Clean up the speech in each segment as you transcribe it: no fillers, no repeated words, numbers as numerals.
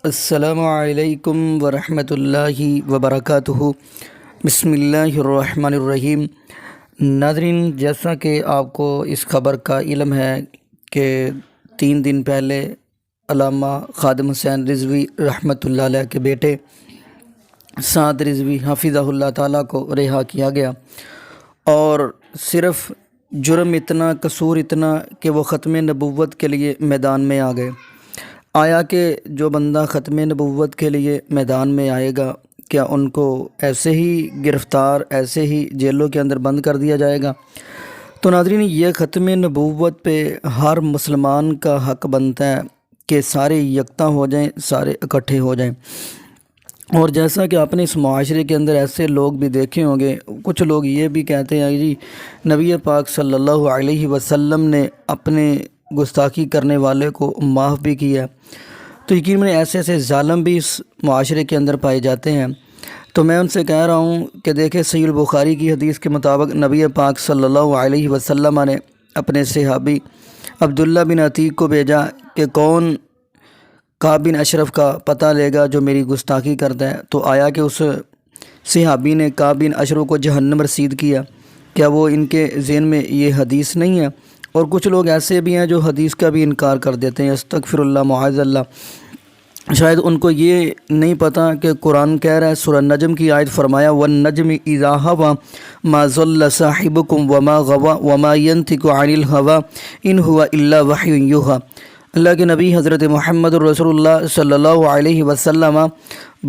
السلام علیکم ورحمۃ اللہ وبرکاتہ۔ بسم اللہ الرحمن الرحیم۔ ناظرین، جیسا کہ آپ کو اس خبر کا علم ہے کہ 3 دن پہلے علامہ خادم حسین رضوی رحمۃ اللہ علیہ کے بیٹے سعد رضوی حفظہ اللہ تعالیٰ کو رہا کیا گیا، اور صرف جرم اتنا، قصور اتنا کہ وہ ختم نبوت کے لیے میدان میں آ گئے۔ آیا کہ جو بندہ ختم نبوت کے لیے میدان میں آئے گا، کیا ان کو ایسے ہی گرفتار، ایسے ہی جیلوں کے اندر بند کر دیا جائے گا؟ تو ناظرین، یہ ختم نبوت پہ ہر مسلمان کا حق بنتا ہے کہ سارے یکجا ہو جائیں، سارے اکٹھے ہو جائیں۔ اور جیسا کہ آپ نے اس معاشرے کے اندر ایسے لوگ بھی دیکھے ہوں گے، کچھ لوگ یہ بھی کہتے ہیں جی نبی پاک صلی اللہ علیہ وسلم نے اپنے گستاخی کرنے والے کو معاف بھی کیا۔ تو یقیناً ایسے ایسے ظالم بھی اس معاشرے کے اندر پائے جاتے ہیں۔ تو میں ان سے کہہ رہا ہوں کہ دیکھیں، صحیح البخاری کی حدیث کے مطابق نبی پاک صلی اللہ علیہ وسلم نے اپنے صحابی عبداللہ بن عتیق کو بھیجا کہ کون کعب بن اشرف کا پتہ لے گا جو میری گستاخی کرتا ہے۔ تو آیا کہ اس صحابی نے کعب بن اشرف کو جہنم رسید کیا۔ کیا وہ ان کے ذہن میں یہ حدیث نہیں ہے؟ اور کچھ لوگ ایسے بھی ہیں جو حدیث کا بھی انکار کر دیتے ہیں، استغفر اللہ معاذ اللہ۔ شاید ان کو یہ نہیں پتہ کہ قرآن کہہ رہا ہے، سورہ نجم کی آیت فرمایا وَالنَّجْمِ إِذَا هَوَىٰ مَا ضَلَّ صَاحِبُكُمْ وَمَا غَوَىٰ وَمَا يَنطِقُ عَنِ الْهَوَىٰ إِنْ هُوَ إِلَّا وَحْيٌ يُوحَىٰ۔ اللہ کے نبی حضرت محمد الرسول اللہ صلی اللہ علیہ وسلم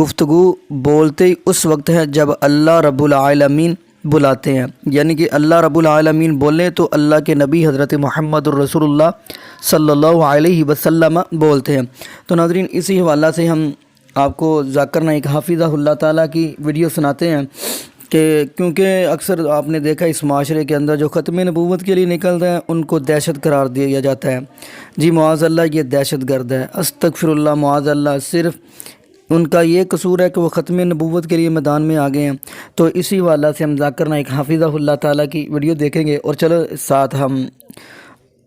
گفتگو بولتے اس وقت ہے جب اللہ رب العالمین بلاتے ہیں، یعنی کہ اللہ رب العالمین بولیں تو اللہ کے نبی حضرت محمد الرسول اللہ صلی اللہ علیہ وسلم بولتے ہیں۔ تو ناظرین، اسی حوالہ سے ہم آپ کو ذاکر نائک حفظہ اللہ تعالیٰ کی ویڈیو سناتے ہیں کہ کیونکہ اکثر آپ نے دیکھا اس معاشرے کے اندر جو ختم نبوت کے لیے نکلتا ہے ان کو دہشت قرار دیا جاتا ہے۔ جی معاذ اللہ، یہ دہشت گرد ہے، استغفر اللہ معاذ اللہ۔ صرف ان کا یہ قصور ہے کہ وہ ختم نبوت کے لیے میدان میں آ گئے ہیں۔ تو اسی حوالہ سے ہم ذاکر نائک حفظہ اللہ تعالیٰ کی ویڈیو دیکھیں گے، اور چلو ساتھ ہم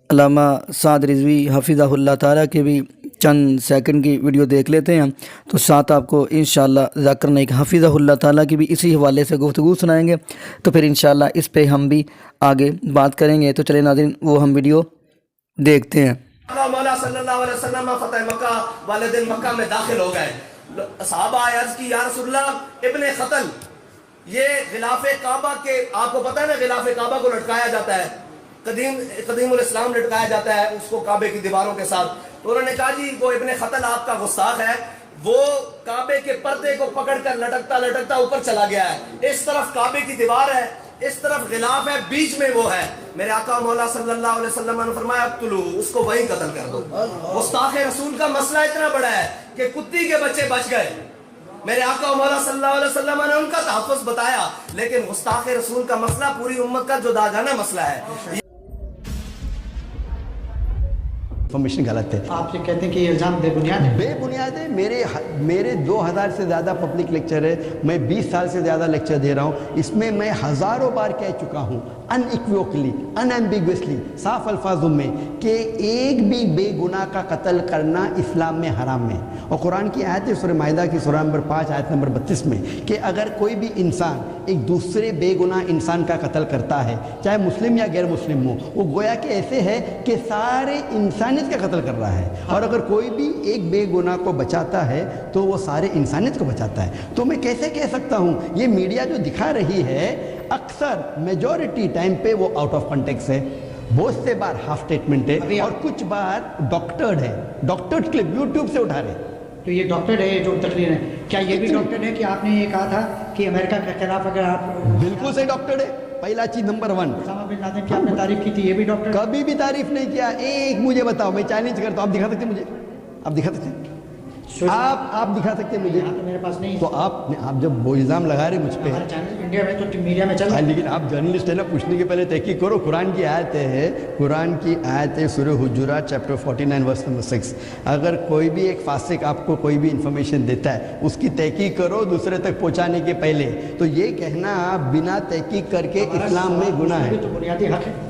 علامہ سعد رضوی حفظہ اللہ تعالیٰ کے بھی چند سیکنڈ کی ویڈیو دیکھ لیتے ہیں۔ تو ساتھ آپ کو انشاءاللہ ذاکر نائک حفظہ اللہ تعالیٰ کی بھی اسی حوالے سے گفتگو سنائیں گے، تو پھر انشاءاللہ اس پہ ہم بھی آگے بات کریں گے۔ تو چلیں ناظرین، وہ ہم ویڈیو دیکھتے ہیں۔ مولا صلی اللہ علیہ وسلم فتح مکہ والے دن مکہ میں داخل ہو گئے۔ صحابہ عرض کی یا رسول اللہ، ابن قتل، یہ غلاف کعبہ کے، آپ کو پتہ ہے نا غلاف کعبہ کو لٹکایا جاتا ہے، قدیم الاسلام لٹکایا جاتا ہے اس کو کعبے کی دیواروں کے ساتھ۔ تو انہوں نے کہا جی وہ ابن قتل آپ کا گستاخ ہے، وہ کعبے کے پردے کو پکڑ کر لٹکتا لٹکتا اوپر چلا گیا ہے۔ اس طرف کعبے کی دیوار ہے، اس طرف غلاف ہے، بیچ میں وہ ہے۔ میرے آقا مولا صلی اللہ علیہ وسلم نے فرمایا اقتلو، اس کو وہیں قتل کر دو۔ گستاخ رسول کا مسئلہ اتنا بڑا ہے کہ کتی کے بچے بچ گئے۔ میرے آقا مولا صلی اللہ علیہ وسلم نے ان کا تحفظ بتایا، لیکن گستاخ رسول کا مسئلہ پوری امت کا جدا جانا مسئلہ ہے۔ انفارمیشن غلط ہے۔ آپ یہ کہتے ہیں کہ یہ الزام بے بنیاد ہے؟ بے بنیاد ہے۔ میرے 2000 سے زیادہ پبلک لیکچر ہے، میں 20 سال سے زیادہ لیکچر دے رہا ہوں، اس میں میں ہزاروں بار کہہ چکا ہوں ان ایکویوکلی، ان ایمبیگوسلی، صاف الفاظوں میں، کہ ایک بھی بے گناہ کا قتل کرنا اسلام میں حرام ہے۔ اور قرآن کی آیت ہے سورہ مائدہ کی سورہ نمبر 5 آیت نمبر 32 میں، کہ اگر کوئی بھی انسان ایک دوسرے بے گناہ انسان کا قتل کرتا ہے، چاہے مسلم یا غیر مسلم ہو، وہ گویا کہ ایسے ہے کہ سارے انسانیت کا قتل کر رہا ہے۔ اور اگر کوئی بھی ایک بے گناہ کو بچاتا ہے تو وہ سارے انسانیت کو بچاتا ہے۔ تو میں کیسے کہہ سکتا ہوں یہ میڈیا جو دکھا رہی ہے، اکثر میجورٹی ٹائم پہ وہ آؤٹ آف کنٹیکس ہے، بہت سے بار ہاف اسٹیٹمنٹ ہے، اور کچھ بار ڈاکٹرڈ ہے، ڈاکٹرڈ کلپ یوٹیوب سے اٹھا رہے۔ تو یہ ڈاکٹر ہے جو تقریر ہے، کیا یہ بھی ڈاکٹر ہے کہ آپ نے یہ کہا تھا کہ امریکہ کے خلاف اگر آپ؟ بالکل صحیح ڈاکٹر ہے۔ پہلا چیز نمبر 1، اسامہ بن لادن کی آپ نے تعریف کی تھی، یہ بھی ڈاکٹر؟ کبھی بھی تعریف نہیں کیا۔ ایک مجھے بتاؤ، میں چیلنج کرتا ہوں، آپ دکھا سکتے ہیں مجھے؟ آپ دکھا سکتے ہیں؟ آپ دکھا سکتے ہیں مجھے؟ میرے پاس نہیں۔ تو آپ جب وہ الزام لگا رہے مجھ پہ، انڈیا میں تو میڈیا میں چل رہا ہے، لیکن آپ جرنلسٹ ہے نا، پوچھنے کے پہلے تحقیق کرو۔ قرآن کی آیت ہے، قرآن کی آیت ہے سورہ حجرات چیپٹر 49 ورس نمبر 6، اگر کوئی بھی ایک فاسق آپ کو کوئی بھی انفارمیشن دیتا ہے، اس کی تحقیق کرو دوسرے تک پہنچانے کے پہلے۔ تو یہ کہنا بنا تحقیق کر کے اسلام میں گناہ ہے۔ تو بنیادی حق ہے۔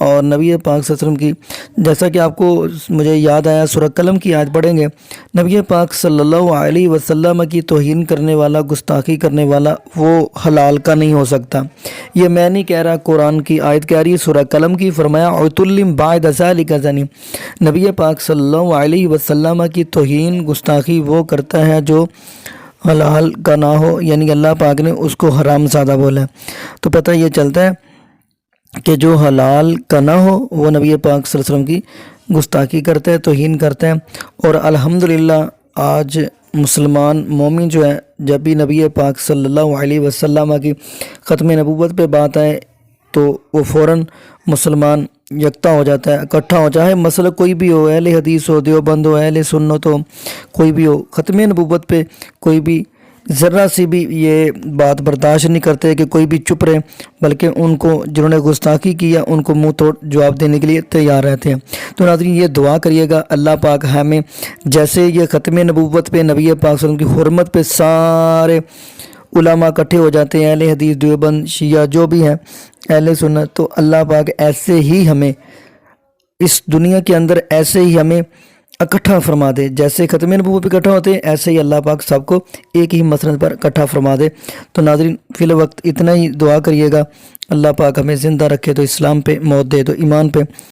اور نبی پاک صلی اللہ علیہ وسلم کی، جیسا کہ آپ کو مجھے یاد آیا سورہ قلم کی آیت پڑھیں گے، نبی پاک صلی اللہ علیہ وسلم کی توہین کرنے والا، گستاخی کرنے والا وہ حلال کا نہیں ہو سکتا۔ یہ میں نہیں کہہ رہا، قرآن کی آیت کہہ رہی ہے سورہ قلم کی، فرمایا عتل بعد ذلک زنی۔ نبی پاک صلی اللہ علیہ وسلم کی توہین، گستاخی وہ کرتا ہے جو حلال کا نہ ہو، یعنی اللہ پاک نے اس کو حرام زادہ بولا ہے۔ تو پتہ یہ چلتا ہے کہ جو حلال کا نہ ہو وہ نبی پاک صلی اللہ علیہ وسلم کی گستاخی کرتا ہے، توہین کرتا ہے۔ اور الحمدللہ آج مسلمان مومن جو ہے، جب بھی نبی پاک صلی اللہ علیہ وسلم کی ختم نبوت پہ بات آئے تو وہ فوراً مسلمان یکتا ہو جاتا ہے، اکٹھا ہو، چاہے مسئلہ کوئی بھی ہو، اہل حدیث ہو، دیوبند ہو، اہل سنت ہو، کوئی بھی ہو، ختم نبوت پہ کوئی بھی ذرا سی بھی یہ بات برداشت نہیں کرتے کہ کوئی بھی چپ رہے، بلکہ ان کو جنہوں نے گستاخی کیا ان کو منہ توڑ جواب دینے کے لیے تیار رہتے ہیں۔ تو ناظرین یہ دعا کریے گا اللہ پاک ہمیں، جیسے یہ ختم نبوت پہ نبی پاک صلی اللہ علیہ وسلم کی حرمت پہ سارے علماء اکٹھے ہو جاتے ہیں، اہل حدیث، دیوبند، شیعہ جو بھی ہیں، اہل سنت، تو اللہ پاک ایسے ہی ہمیں اس دنیا کے اندر ایسے ہی ہمیں اکٹھا فرما دے، جیسے ختم نبوت پہ اکٹھا ہوتے ہیں ایسے ہی اللہ پاک سب کو ایک ہی مسند پر اکٹھا فرما دے۔ تو ناظرین فی الوقت اتنا ہی دعا کریے گا، اللہ پاک ہمیں زندہ رکھے تو اسلام پہ، موت دے تو ایمان پہ۔